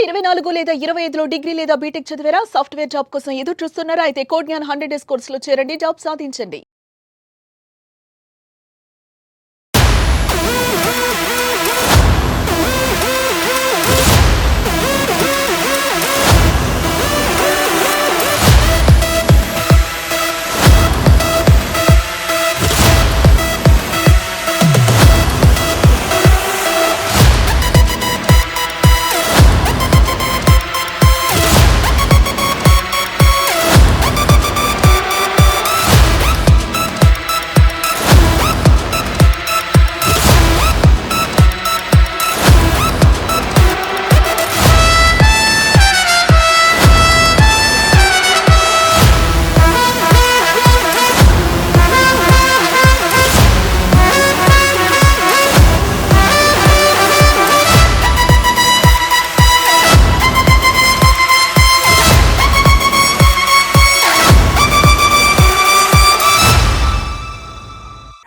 2024 లేదా 25లో డిగ్రీ లేదా బీటెక్ చదివారా? సాఫ్ట్వేర్ జాబ్ కోసం ఎదురు చూస్తున్నారా? అయితే కోడ్ జ్ఞాన్ 100 డేస్ కోర్సులో చేరండి, జాబ్ సాధించండి.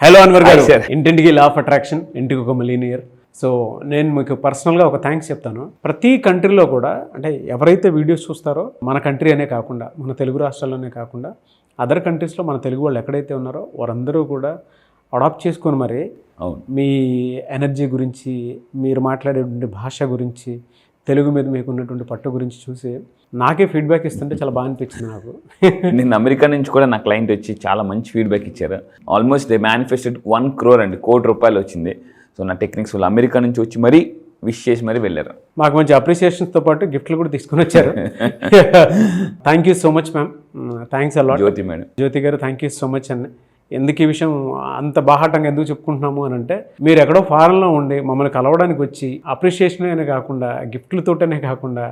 హలో అన్వర్ గారు, ఇంటింటికి లా ఆఫ్ అట్రాక్షన్, ఇంటికి ఒక మిలీనియర్. సో నేను మీకు పర్సనల్గా ఒక థ్యాంక్స్ చెప్తాను. ప్రతి కంట్రీలో కూడా అంటే ఎవరైతే వీడియోస్ చూస్తారో మన కంట్రీ అనే కాకుండా, మన తెలుగు రాష్ట్రాల్లోనే కాకుండా అదర్ కంట్రీస్లో మన తెలుగు వాళ్ళు ఎక్కడైతే ఉన్నారో వారందరూ కూడా అడాప్ట్ చేసుకొని మరి మీ ఎనర్జీ గురించి, మీరు మాట్లాడేటువంటి భాష గురించి, తెలుగు మీద మీకు ఉన్నటువంటి పట్టు గురించి చూసి నాకే ఫీడ్బ్యాక్ ఇస్తుంటే చాలా బాగా అనిపించింది నాకు. నేను అమెరికా నుంచి కూడా నా క్లయింట్ వచ్చి చాలా మంచి ఫీడ్బ్యాక్ ఇచ్చారు. ఆల్మోస్ట్ దే మేనిఫెస్టెడ్ 1 crore అండి, ₹1 కోటి వచ్చింది. సో నా టెక్నిక్స్ వాళ్ళు అమెరికా నుంచి వచ్చి మరీ విష్ చేసి మరీ వెళ్ళారు. మాకు మంచి అప్రిసియేషన్స్తో పాటు గిఫ్ట్లు కూడా తీసుకొని వచ్చారు. Thank you so much ma'am, thanks a lot. Jyothi madam, Jyothi గారు థ్యాంక్ యూ సో మచ్ అండి. ఎందుకు ఈ విషయం అంత బాహాటంగా ఎందుకు చెప్పుకుంటున్నాము అని అంటే, మీరు ఎక్కడో ఫారెన్లో ఉండి మమ్మల్ని కలవడానికి వచ్చి అప్రిషియేషన్ అనే కాకుండా, గిఫ్ట్లతోటనే కాకుండా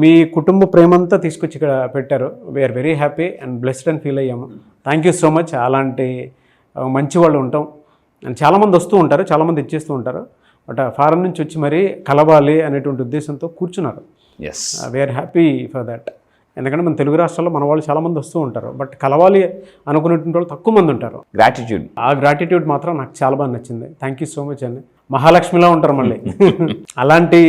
మీ కుటుంబ ప్రేమంతా తీసుకొచ్చి ఇక్కడ పెట్టారు. We are very happy and blessed అని ఫీల్ అయ్యాము. Thank you so much. అలాంటి మంచి వాళ్ళు ఉంటాం. అండ్ చాలామంది వస్తూ ఉంటారు, చాలామంది ఇచ్చేస్తూ ఉంటారు. బట్ ఫారెన్ నుంచి వచ్చి మరీ కలవాలి అనేటువంటి ఉద్దేశంతో కూర్చున్నారు. Yes, we are happy for that. ఎందుకంటే మన తెలుగు రాష్ట్రాల్లో మన వాళ్ళు చాలామంది వస్తూ ఉంటారు, బట్ కలవాలి అనుకునేటువంటి వాళ్ళు తక్కువ మంది ఉంటారు. గ్రాటిట్యూడ్, ఆ గ్రాటిట్యూడ్ మాత్రం నాకు చాలా బాగా నచ్చింది. థ్యాంక్ యూ సో మచ్ అండి. మహాలక్ష్మిలా ఉంటారు మళ్ళీ. అలాంటి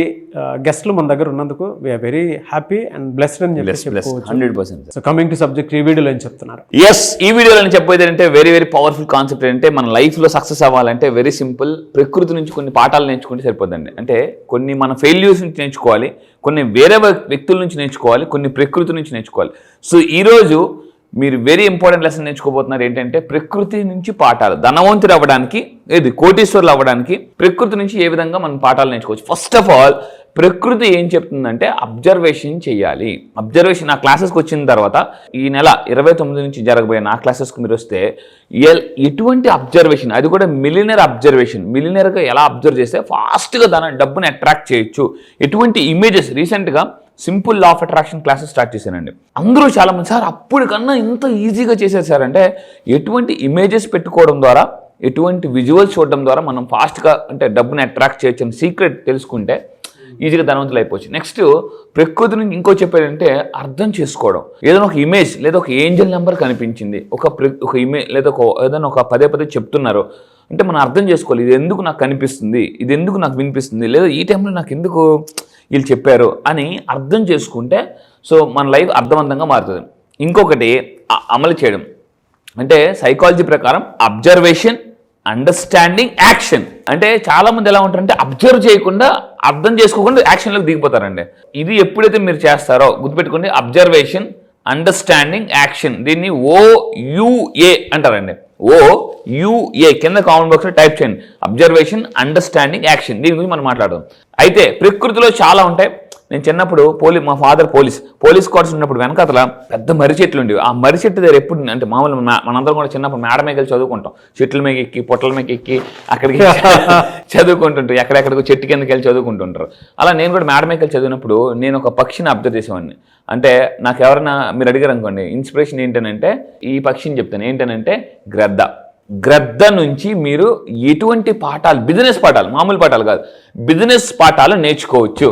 గెస్ట్లు మన దగ్గర ఉన్నందుకు we are very happy and blessed అని చెప్పి 100%. సో కమింగ్ టు సబ్జెక్ట్, ఈ వీడియోలో ఏం చెప్తున్నారు? ఎస్, ఈ వీడియోలో నేను చెప్పేది అంటే వెరీ వెరీ పవర్ఫుల్ కాన్సెప్ట్. అంటే మన లైఫ్లో సక్సెస్ అవ్వాలంటే వెరీ సింపుల్. ప్రకృతి నుంచి కొన్ని పాఠాలు నేర్చుకుంటే సరిపోదండి. అంటే కొన్ని మన ఫెయిల్యూర్స్ నుంచి నేర్చుకోవాలి, కొన్ని వేరే వ్యక్తుల నుంచి నేర్చుకోవాలి, కొన్ని ప్రకృతి నుంచి నేర్చుకోవాలి. సో ఈరోజు మీరు వెరీ ఇంపార్టెంట్ లెసన్ నేర్చుకోబోతున్నారు. ఏంటంటే ప్రకృతి నుంచి పాఠాలు. ధనవంతుడు అవ్వడానికి, ఏది కోటీశ్వరులు అవ్వడానికి ప్రకృతి నుంచి ఏ విధంగా మనం పాఠాలు నేర్చుకోవచ్చు. ఫస్ట్ ఆఫ్ ఆల్ ప్రకృతి ఏం చెప్తుందంటే అబ్జర్వేషన్ చేయాలి. అబ్జర్వేషన్ నా క్లాసెస్కి వచ్చిన తర్వాత ఈ నెల 29 నుంచి జరగబోయే నా క్లాసెస్కి మీరు వస్తే ఎటువంటి అబ్జర్వేషన్, అది కూడా మిలియనర్ అబ్జర్వేషన్, మిలియనర్గా ఎలా అబ్జర్వ్ చేస్తే ఫాస్ట్గా డబ్బుని అట్రాక్ట్ చేయొచ్చు, ఎటువంటి ఇమేజెస్. రీసెంట్గా simple law of attraction classes start చేశానండి. అందరూ చాలామంది సార్ అప్పుడు కన్నా ఇంత ఈజీగా చేశారు సార్ అంటే, ఎటువంటి ఇమేజెస్ పెట్టుకోవడం ద్వారా, ఎటువంటి విజువల్స్ చూడడం ద్వారా మనం ఫాస్ట్గా అంటే డబ్బుని అట్రాక్ట్ చేయొచ్చు అని సీక్రెట్ తెలుసుకుంటే ఈజీగా ధనవంతులు అయిపోవచ్చు. నెక్స్ట్ ప్రకృతి నుంచి ఇంకో చెప్పేదంటే అర్థం చేసుకోవడం. ఏదైనా ఒక ఇమేజ్ లేదా ఒక ఏంజల్ నెంబర్ కనిపించింది, ఒక ఇమేజ్ లేదా ఏదైనా ఒక పదే చెప్తున్నారు అంటే మనం అర్థం చేసుకోవాలి. ఇది ఎందుకు నాకు కనిపిస్తుంది, ఇది ఎందుకు నాకు వినిపిస్తుంది, లేదా ఈ టైంలో నాకు ఎందుకు వీళ్ళు చెప్పారు అని అర్థం చేసుకుంటే సో మన లైఫ్ అర్థవంతంగా మారుతుంది. ఇంకొకటి అమలు చేయడం. అంటే సైకాలజీ ప్రకారం అబ్జర్వేషన్, అండర్స్టాండింగ్, యాక్షన్. అంటే చాలామంది ఎలా ఉంటారంటే అబ్జర్వ్ చేయకుండా, అర్థం చేసుకోకుండా యాక్షన్లోకి దిగిపోతారండి. ఇది ఎప్పుడైతే మీరు చేస్తారో గుర్తుపెట్టుకోండి, అబ్జర్వేషన్, అండర్స్టాండింగ్, యాక్షన్. దీన్ని OUA అంటారండి. OUA కింద కామెంట్ బాక్స్లో టైప్ చేయండి. Observation, understanding, action. దీని గురించి మనం మాట్లాడదాం. అయితే ప్రకృతిలో చాలా ఉంటాయి. నేను చిన్నప్పుడు మా ఫాదర్ పోలీస్ క్వార్టర్స్ ఉన్నప్పుడు వెనకాతల పెద్ద మర్రి చెట్లు ఉండేవి. ఆ మర్రి చెట్టు దగ్గర ఎప్పుడు అంటే మామూలు మనందరం కూడా చిన్నప్పుడు మేడ మీద వెళ్ళి చదువుకుంటాం. చెట్ల మీద ఎక్కి, పొట్టల మీద ఎక్కి అక్కడికి చదువుకుంటుంటారు. ఎక్కడెక్కడికో చెట్టు కిందకి వెళ్ళి చదువుకుంటుంటారు. అలా నేను కూడా మేడ మీద వెళ్ళి చదివినప్పుడు నేను ఒక పక్షిని అబ్జర్వ్ చేసేవాడిని. అంటే నాకు ఎవరైనా మీరు అడిగారు అనుకోండి ఇన్స్పిరేషన్ ఏంటనంటే ఈ పక్షిని చెప్తాను. ఏంటనంటే గ్రద్ద. గ్రద్ద నుంచి మీరు ఎటువంటి పాఠాలు, బిజినెస్ పాఠాలు, మామూలు పాఠాలు కాదు, బిజినెస్ పాఠాలు నేర్చుకోవచ్చు.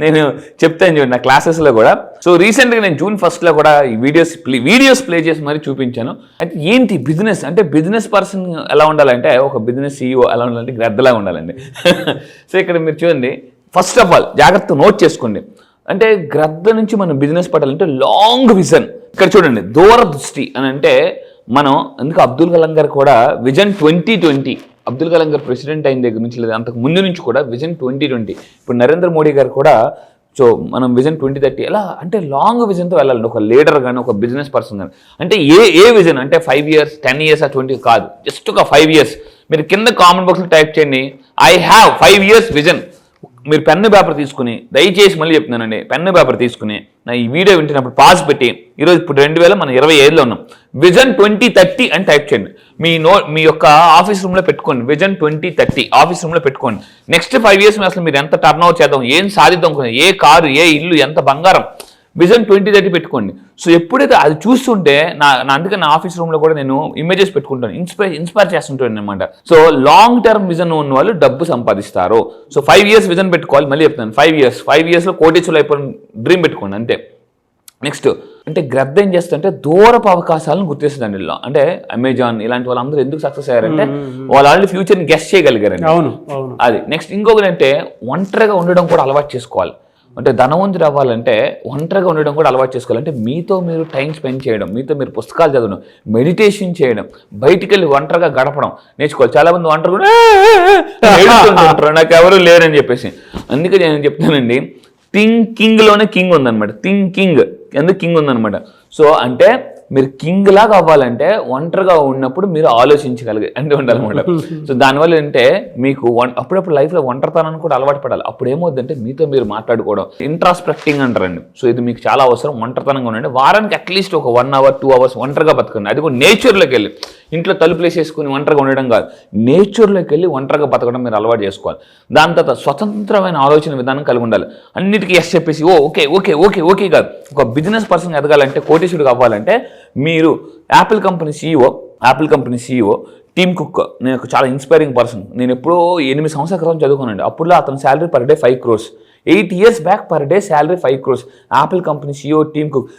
నేను చెప్తాను చూడండి నా క్లాసెస్లో కూడా. సో రీసెంట్గా నేను June 1 కూడా ఈ వీడియోస్ ప్లే చేసి మరీ చూపించాను. అయితే ఏంటి బిజినెస్ అంటే, బిజినెస్ పర్సన్ ఎలా ఉండాలంటే, ఒక బిజినెస్ CEO ఎలా ఉండాలంటే గ్రద్దలా ఉండాలండి. సో ఇక్కడ మీరు చూడండి, ఫస్ట్ ఆఫ్ ఆల్ జాగ్రత్త నోట్ చేసుకోండి. అంటే గ్రద్ద నుంచి మనం బిజినెస్ పట్టాలంటే లాంగ్ విజన్. ఇక్కడ చూడండి, దూరదృష్టి అని అంటే మనం అందుకు అబ్దుల్ కలాం గారు కూడా విజన్ 2020, అబ్దుల్ కలాం గారు ప్రెసిడెంట్ అయిన దగ్గర నుంచి లేదా అంతకు ముందు నుంచి కూడా విజన్ 2020. ఇప్పుడు నరేంద్ర మోడీ గారు కూడా సో మనం విజన్ 2030 ఎలా అంటే లాంగ్ విజన్తో వెళ్ళాలండి. ఒక లీడర్ కానీ, ఒక బిజినెస్ పర్సన్ కానీ. అంటే ఏ విజన్ అంటే 5 years, 10 years, 20 కాదు, జస్ట్ ఒక 5 years. మీరు కింద కామెంట్ బాక్స్లో టైప్ చేయండి, ఐ హ్యావ్ 5 years విజన్. మీరు పెన్ను పేపర్ తీసుకుని, దయచేసి మళ్ళీ చెప్తున్నానండి, పెన్ను పేపర్ తీసుకుని నా ఈ వీడియో వింటున్నప్పుడు పాజ్ పెట్టి, ఈరోజు ఇప్పుడు 2025లో ఉన్నాం, విజన్ 2030 అని టైప్ చేయండి. మీ యొక్క ఆఫీస్ రూమ్లో పెట్టుకోండి, విజన్ 2030 ఆఫీస్ రూమ్లో పెట్టుకోండి. నెక్స్ట్ 5 years అసలు మీరు ఎంత టర్న్ ఓవర్ చేద్దాం, ఏం సాధిద్దాం, ఏ కారు, ఏ ఇల్లు, ఎంత బంగారం, విజన్ 2030 పెట్టుకోండి. సో ఎప్పుడైతే అది చూస్తుంటే అందుకే నా ఆఫీస్ రూమ్లో కూడా నేను ఇమేజెస్ పెట్టుకుంటాను, ఇన్స్పైర్ చేస్తుంటాను అనమాట. సో లాంగ్ టర్మ్ విజన్ ఉన్న వాళ్ళు డబ్బు సంపాదిస్తారు. సో 5 years విజన్ పెట్టుకోవాలి. మళ్ళీ చెప్తాను, 5 yearsలో కోటీశ్వరులు అయిపోయిన డ్రీమ్ పెట్టుకోండి అంతే. నెక్స్ట్ అంటే గ్రద్ద ఏం చేస్తుంటే దూరపు అవకాశాలను గుర్తిస్తుందండి. అంటే అమెజాన్ ఇలాంటి వాళ్ళందరూ ఎందుకు సక్సెస్ అయ్యారంటే వాళ్ళు ఆల్రెడీ ఫ్యూచర్ని గెస్ చేయగలిగారండి. అది నెక్స్ట్. ఇంకొకటి అంటే ఒంటరిగా ఉండడం కూడా అలవాటు చేసుకోవాలి. అంటే ధనవంతుడు అవ్వాలంటే ఒంటరిగా ఉండడం కూడా అలవాటు చేసుకోవాలంటే మీతో మీరు టైం స్పెండ్ చేయడం, మీతో మీరు పుస్తకాలు చదవడం, మెడిటేషన్ చేయడం, బయటికి వెళ్ళి ఒంటరిగా గడపడం నేర్చుకోవాలి. చాలా మంది ఒంటరిగా ఏడుస్తుంటారు, నాకు ఎవరు లేరని చెప్పేసి. అందుకే నేను చెప్తానండి, థింకింగ్లోనే కింగ్ ఉందన్నమాట. థింకింగ్ ఎందుకు కింగ్ ఉందన్నమాట. సో అంటే మీరు కింగ్ లాగా అవ్వాలంటే ఒంటరిగా ఉన్నప్పుడు మీరు ఆలోచించగలిగే అంటే ఉండాలన్నమాట. సో దానివల్ల అంటే మీకు అప్పుడప్పుడు లైఫ్లో ఒంటరితనాన్ని కూడా అలవాటు పడాలి. అప్పుడు ఏమవుతుందంటే మీతో మీరు మాట్లాడుకోవడం, ఇంట్రాస్పెక్టింగ్ అంటారండి. సో ఇది మీకు చాలా అవసరం. ఒంటరితనంగా ఉండండి. వారానికి అట్లీస్ట్ ఒక 1 hour 2 hours ఒంటరిగా బతకండి. అది కూడా నేచర్లోకి వెళ్ళి, ఇంట్లో తలుపులేసేసుకుని ఒంటరిగా ఉండడం కాదు, నేచర్లోకి వెళ్ళి ఒంటరిగా బతకడం మీరు అలవాటు చేసుకోవాలి. దాని తర్వాత స్వతంత్రమైన ఆలోచన విధానం కలిగి ఉండాలి. అన్నిటికీ ఎస్ చెప్పేసి ఓకే ఓకే ఓకే ఓకే కాదు. ఒక బిజినెస్ పర్సన్ ఎదగాలంటే, కోటీశ్వరుడు అవ్వాలంటే మీరు Apple company CEO team cook నేను చాలా ఇన్స్పైరింగ్ పర్సన్. నేను ఎప్పుడో 8 సంవత్సరాల క్రితం చదువుకున్నాను. అప్పుడులో అతని salary per day 5 crores. 8 years back per day salary 5 crores. Apple company CEO team cook.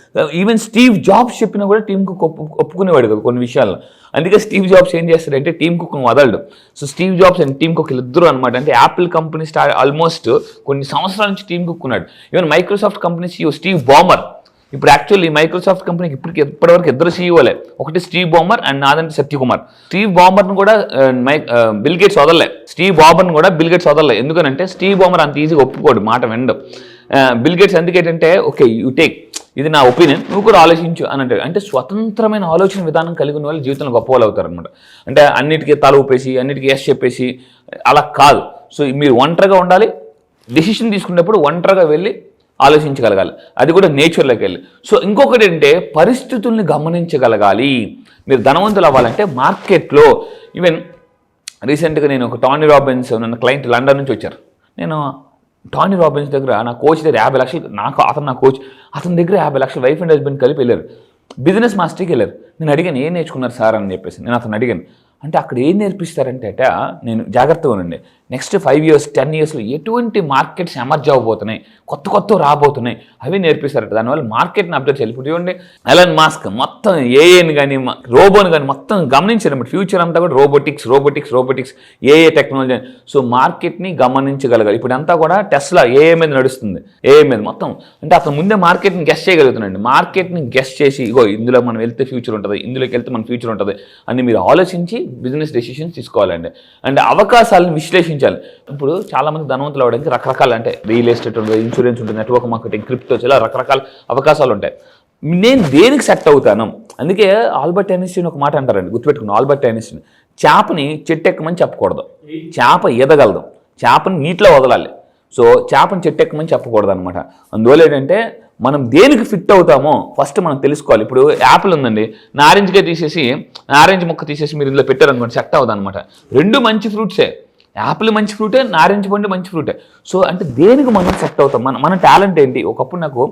Even Steve jobs చెప్పినా కూడా టీమ్ కుక్ ఒప్పుకునేవాడు కదా కొన్ని విషయాల్లో. అందుకే స్టీవ్ జాబ్స్ ఏం చేస్తాడంటే టీమ్ కుక్ను వదలడు. So Steve Jobs and Tim Cook ఇద్దరు అనమాట. అంటే యాపిల్ కంపెనీ ఆల్మోస్ట్ కొన్ని సంవత్సరాల నుంచి టీమ్ కుక్ ఉన్నాడు. Even Microsoft company CEO Steve Ballmer. ఇప్పుడు యాక్చువల్లీ మైక్రోసాఫ్ట్ కంపెనీకి ఇప్పటివరకు 2 CEOలే. ఒకటి స్టీవ్ బామర్ అండ్ నాదంటే సత్యకుమార్. స్టీవ్ బామర్ను కూడా బిల్ గేట్స్ వదలలే. స్టీవ్ బామర్ను కూడా బిల్ గేట్స్ వదలలే. ఎందుకనంటే స్టీవ్ బామర్ అంత ఈజీగా ఒప్పుకోడు, మాట వినడు. బిల్ గేట్స్ ఎందుకేంటంటే ఓకే యూ టేక్, ఇది నా ఒపీనియన్, నువ్వు కూడా ఆలోచించు అని అంటాడు. అంటే స్వతంత్రమైన ఆలోచన విధానం కలిగిన వాళ్ళు జీవితంలో గొప్ప వాళ్ళు అవుతారు అనమాట. అంటే అన్నిటికీ తల ఊపేసి, అన్నిటికీ ఎస్ చెప్పేసి అలా కాదు. సో మీరు ఒంటరిగా ఉండాలి. డెసిషన్ తీసుకునేప్పుడు ఒంటరిగా వెళ్ళి ఆలోచించగలగాలి, అది కూడా నేచర్లోకి వెళ్ళి. సో ఇంకొకటి ఏంటంటే పరిస్థితుల్ని గమనించగలగాలి. మీరు ధనవంతులు అవ్వాలంటే మార్కెట్లో ఈవెన్ రీసెంట్గా నేను ఒక టానీ రాబిన్స్ నన్ను క్లయింట్ లండన్ నుంచి వచ్చారు. నేను టానీ రాబిన్స్ దగ్గర నా కోచ్ దగ్గర 50 లక్షలు నా కోచ్ అతని దగ్గర 50 లక్షలు వైఫ్ అండ్ హస్బెండ్ కలిపి వెళ్ళారు. బిజినెస్ మాస్టర్కి వెళ్ళారు. నేను అడిగాను ఏం నేర్చుకున్నారు సార్ అని చెప్పేసి. నేను అతను అడిగాను. అంటే అక్కడ ఏం నేర్పిస్తారంటే నేను జాగ్రత్తగా ఉండండి, నెక్స్ట్ 5 years 10 yearsలో ఎటువంటి మార్కెట్స్ ఎమర్జ్ అవ్వబోతున్నాయి, కొత్త రాబోతున్నాయి, అవి నేర్పిస్తారట. దానివల్ల మార్కెట్ని అబ్జర్వ్ చేయాలి. ఇప్పుడు చూడండి ఎలన్ మాస్క్ మొత్తం ఏఐని కానీ రోబోని కానీ మొత్తం గమనించారన్నమాట. ఫ్యూచర్ అంతా కూడా రోబోటిక్స్ ఏఏ టెక్నాలజీ. సో మార్కెట్ని గమనించగలగాలి. ఇప్పుడు అంతా కూడా టెస్లా ఏఐ మీద నడుస్తుంది. ఏఐ మీద మొత్తం అంటే అతను ముందే మార్కెట్ని గెస్ చేయగలుగుతున్నాండి. మార్కెట్ని గెస్ చేసి ఇగో ఇందులో మనం వెళ్తే ఫ్యూచర్ ఉంటుంది, ఇందులోకి వెళ్తే మన ఫ్యూచర్ ఉంటుంది అని మీరు ఆలోచించి బిజినెస్ డెసిషన్స్ తీసుకోవాలండి. అంటే అవకాశాలను విశ్లేషించాలి. ఇప్పుడు చాలా మంది ధనవంతులు అవ్వడానికి రకరకాల అంటే రియల్ ఎస్టేట్ ఉంటుంది, ఇన్సూరెన్స్ ఉంటుంది, నెట్వర్క్ మార్కెటింగ్, క్రిప్టో, ఇలా రకరకాల అవకాశాలు ఉంటాయి. నేను దేనికి సెట్ అవుతాను? అందుకే ఆల్బర్ట్ ఐన్స్టీన్ ఒక మాట అంటారండి, గుర్తుపెట్టుకున్నాను. ఆల్బర్ట్ ఐన్స్టీన్ చేపని చెట్టెక్కమని చెప్పకూడదు, చేప ఈదగలదు, చేపని నీటిలో వదలాలి. సో చేపని చెట్టెక్కమని చెప్పకూడదు అనమాట. అందువల్ల ఏంటంటే మనం దేనికి ఫిట్ అవుతామో ఫస్ట్ మనం తెలుసుకోవాలి. ఇప్పుడు యాపిల్ ఉందండి, నారెంజ్ మొక్క తీసేసి మీరు ఇందులో పెట్టారనుకోండి సెట్ అవ్వదు అనమాట. 2 మంచి ఫ్రూట్సే, యాపిల్ మంచి ఫ్రూటే, నారింజ పండు మంచి ఫ్రూటే. సో అంటే దేనికి మనం సెట్ అవుతాం, మన టాలెంట్ ఏంటి. ఒకప్పుడు నాకు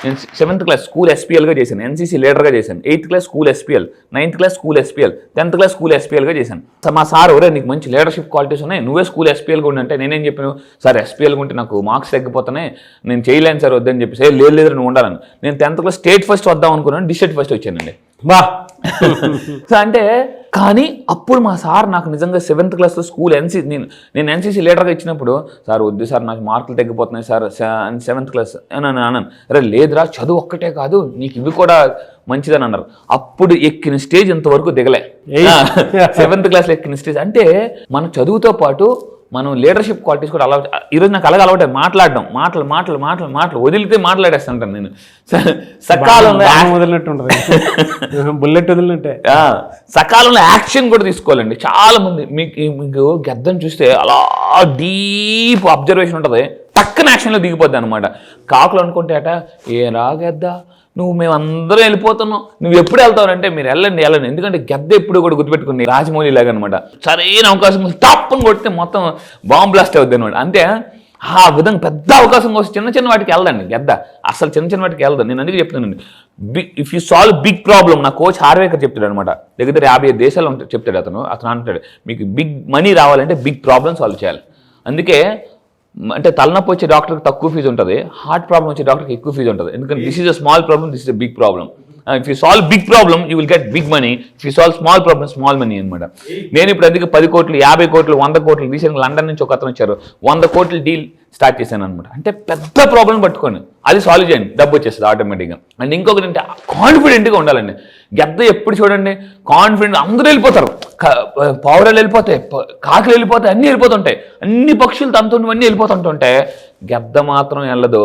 నేను 7th క్లాస్ స్కూల్ ఎస్పీఎల్గా చేశాను, ఎన్సీసీ లీడర్గా చేశాను, 8th class school SPL, 9th class school SPL, 10th class school ఎస్పీఎల్గా చేశాను. మా సార్ ఎవరే నీకు మంచి లీడర్షిప్ క్వాలిటీస్ ఉన్నాయి, నువ్వే స్కూల్ ఎస్పీఎల్గా ఉండంటే నేనేం చెప్పాను, సార్ ఎస్పీఎల్గా ఉంటే నాకు మార్క్స్ తగ్గిపోతున్నాయి, నేను చేయలేను సార్ వద్దని చెప్పేసి, లేదు నువ్వు ఉండాలని. నేను 10th క్లాస్ స్టేట్ ఫస్ట్ వద్దాం అనుకున్నాను, డిస్ట్రిక్ట్ ఫస్ట్ వచ్చానండి. బా సో అంటే కానీ అప్పుడు మా సార్ నాకు నిజంగా 7th క్లాస్లో స్కూల్ నేను ఎన్సీసీ లీడర్గా ఇచ్చినప్పుడు, సార్ వద్దు సార్ నాకు మార్కులు తగ్గిపోతున్నాయి సార్ 7th క్లాస్ అని అన్నాను. అరే లేదురా చదువు ఒక్కటే కాదు నీకు ఇవి కూడా మంచిదని అన్నారు. అప్పుడు ఎక్కిన స్టేజ్ ఇంతవరకు దిగలే. 7th క్లాస్లో ఎక్కిన స్టేజ్ అంటే మన చదువుతో పాటు మనం లీడర్షిప్ క్వాలిటీస్ కూడా అలవాటు. ఈరోజు నాకు అలాగే అలవాటు మాట్లాడడం, మాటలు వదిలితే మాట్లాడేస్తుంటాను నేను. సకాలంలో వదిలినట్టు ఉంటుంది, బుల్లెట్ వదిలినట్టే. సకాలంలో యాక్షన్ కూడా తీసుకోవాలండి. చాలా మంది మీకు గెద్దం చూస్తే అలా డీప్ అబ్జర్వేషన్ ఉంటుంది, టక్కన యాక్షన్లో దిగిపోద్ది అనమాట. కాకులు అనుకుంటే అట ఏ రాగెద్దా నువ్వు మేమందరం వెళ్ళిపోతున్నాం, నువ్వు ఎప్పుడు వెళ్తావంటే మీరు వెళ్ళండి. ఎందుకంటే గెద్ద ఎప్పుడు కూడా గుర్తుపెట్టుకుని రాజమౌళి లాగా అనమాట. సరైన అవకాశం టాప్ అని కొడితే మొత్తం బాంబ్ బ్లాస్ట్ అవుద్ది అనమాట. అంతే ఆ విధంగా పెద్ద అవకాశం కోసం చిన్న వాటికి వెళ్దండి గెద్ద, అసలు చిన్న వాటికి వెళ్దాం. నేను అందుకే చెప్తున్నానండి, if you solve big problem. నా కోచ్ హార్వేకర్ చెప్తాడు అనమాట, దగ్గర 50 దేశాలు చెప్తాడు అతను అంటాడు మీకు బిగ్ మనీ రావాలంటే బిగ్ ప్రాబ్లమ్ సాల్వ్ చేయాలి. అందుకే అంటే తలనొప్పి వచ్చే డాక్టర్కి తక్కువ ఫీజు ఉంటుంది, హార్ట్ ప్రాబ్లం వచ్చే డాక్టర్కి ఎక్కువ ఫీజు ఉంటుంది. ఎందుకంటే this is a small problem, this is a big problem. If you solve big problem you will get big money, if you solve small problem small money అనమాట. నేను ఇప్పుడు అందుకే 10 కోట్లు 50 కోట్లు 100 కోట్లు రీసెంట్గా లండన్ నుంచి ఒక అతను వచ్చారు, 100 కోట్ల డీల్ స్టార్ట్ చేశాను అనమాట. అంటే పెద్ద ప్రాబ్లం పట్టుకోండి, అది సాల్వ్ చేయండి, డబ్బు వచ్చేస్తుంది ఆటోమేటిక్గా. అండ్ ఇంకొకటి అంటే కాన్ఫిడెంట్గా ఉండాలండి. గెద్ద ఎప్పుడు చూడండి కాన్ఫిడెంట్, అందరూ వెళ్ళిపోతారు, పావురాలు వెళ్ళిపోతాయి, కాకులు వెళ్ళిపోతాయి, అన్నీ వెళ్ళిపోతుంటాయి, అన్ని పక్షులు తనతోవన్నీ వెళ్ళిపోతుంటుంటే గెద్ద మాత్రం వెళ్ళదు,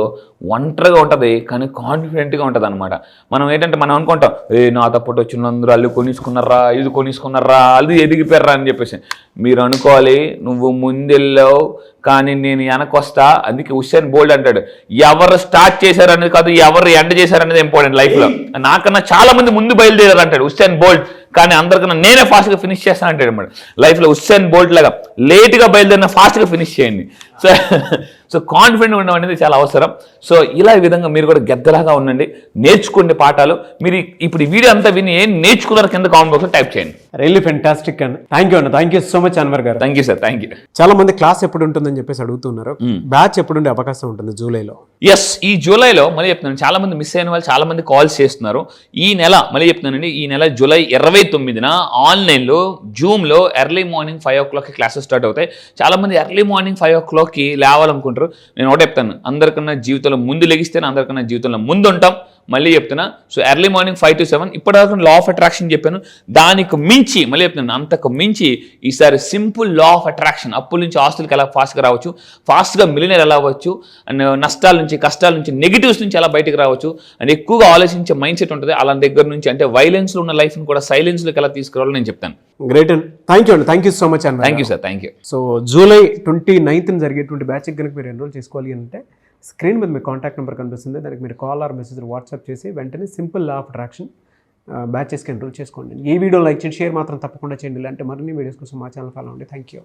ఒంటరిగా ఉంటుంది కానీ కాన్ఫిడెంట్గా ఉంటుంది అనమాట. మనం ఏంటంటే మనం అనుకుంటాం నా తప్పటి వచ్చినందరూ అల్లు కొనిసుకున్నారా, ఇది కొనిసుకున్నారా, అది ఎదిగిపోయారా అని చెప్పేసి. మీరు అనుకోవాలి నువ్వు ముందెళ్ళావు కానీ నేను వెనకొస్తా. అందుకే హుస్సేన్ బోల్ట్ అంటాడు ఎవరు స్టార్ట్ చేశారనేది కాదు, ఎవరు ఎండ్ చేశారనేది ఇంపార్టెంట్ లైఫ్లో. నాకన్నా చాలా మంది ముందు బయలుదేరారు అంటాడు హుస్సేన్ బోల్ట్, కానీ అందరికన్నా నేనే ఫాస్ట్గా ఫినిష్ చేస్తాను అంటాడు అనమాట. లైఫ్లో హుస్సేన్ బోల్ట్ లాగా లేట్గా బయలుదేరిన ఫాస్ట్గా ఫినిష్ చేయండి. సో కాన్ఫిడెంట్ ఉండడం అనేది చాలా అవసరం. సో ఇలా ఈ విధంగా మీరు కూడా గెద్దలాగా ఉండండి, నేర్చుకోండి పాఠాలు. మీరు ఇప్పుడు ఈ వీడియో అంతా విని ఏం నేర్చుకున్నారు కింద కామెంట్ బాక్స్లో టైప్ చేయండి. రియల్లీ ఫెంటాస్టిక్ అండి. Thank you so much Anwar గారు. Thank you sir, thank you. చాలా మంది క్లాస్ ఎప్పుడు ఉంటుందని చెప్పేసి అడుగుతున్నారు, బ్యాచ్ ఎప్పుడు ఉండే అవకాశం ఉంటుంది జూలైలో? ఎస్, ఈ జూలైలో మళ్ళీ చెప్తున్నాను, చాలా మంది మిస్ అయిన వాళ్ళు చాలా మంది కాల్స్ చేస్తున్నారు. ఈ నెల మళ్ళీ చెప్తున్నానండి, ఈ నెల జూలై 29న ఆన్లైన్లో జూమ్లో early morning 5 o'clock classes start అవుతాయి. చాలా మంది ఎర్లీ మార్నింగ్ 5 o'clock లేవాలనుకుంటారు. నేను ఒకటే చెప్తాను, అందరికన్నా జీవితంలో ముందు లెగిస్తేనే అందరికన్నా జీవితంలో ముందు ఉంటాం. మళ్ళీ చెప్తున్నా, సో ఎర్లీ మార్నింగ్ 5 to 7 ఇప్పటిదాకా లా ఆఫ్ అట్రాక్షన్ చెప్పాను. దానికి మించి మళ్ళీ చెప్తున్నాను, అంతకు మించి ఈసారి సింపుల్ లా ఆఫ్ అట్రాక్షన్. అప్పుల నుంచి ఆస్తులకు ఎలా ఫాస్ట్గా రావచ్చు, ఫాస్ట్గా మిలియనర్ ఎలా అవ్వచ్చు, అండ్ నష్టాల నుంచి కష్టాల నుంచి నెగిటివ్స్ నుంచి ఎలా బయటకు రావచ్చు, అండ్ ఎక్కువగా ఆలోచించే మైండ్ సెట్ ఉంటుంది. అలా దగ్గర నుంచి అంటే వైలెన్స్లో ఉన్న లైఫ్ని కూడా సైలెన్స్లోకి ఎలా తీసుకురావాలో నేను చెప్తాను. గ్రేట్ అండి, థ్యాంక్ యూ సో మచ్ అండి. Thank you sir, thank you. So July 29న జరిగేటువంటి బ్యాచ్కి కనుక మీరు ఎన్రోల్ చేసుకోవాలి అంటే స్క్రీన్ మీద మీ కాంటాక్ట్ నెంబర్ కనిపిస్తుంది, దానికి మీరు కాల్ ఆర్ మెసేజ్ వాట్సాప్ చేసి వెంటనే సింపుల్ లా ఆఫ్ అట్రాక్షన్ బ్యాచెస్కి ఎన్రోల్ చేసుకోండి. ఈ వీడియో లైక్ చేయండి, షేర్ మాత్రం తప్పకుండా చేయండి. ఇలాంటి మరిన్ని వీడియోస్ కోసం మా ఛానల్ ఫాలో అవ్వండి. Thank you.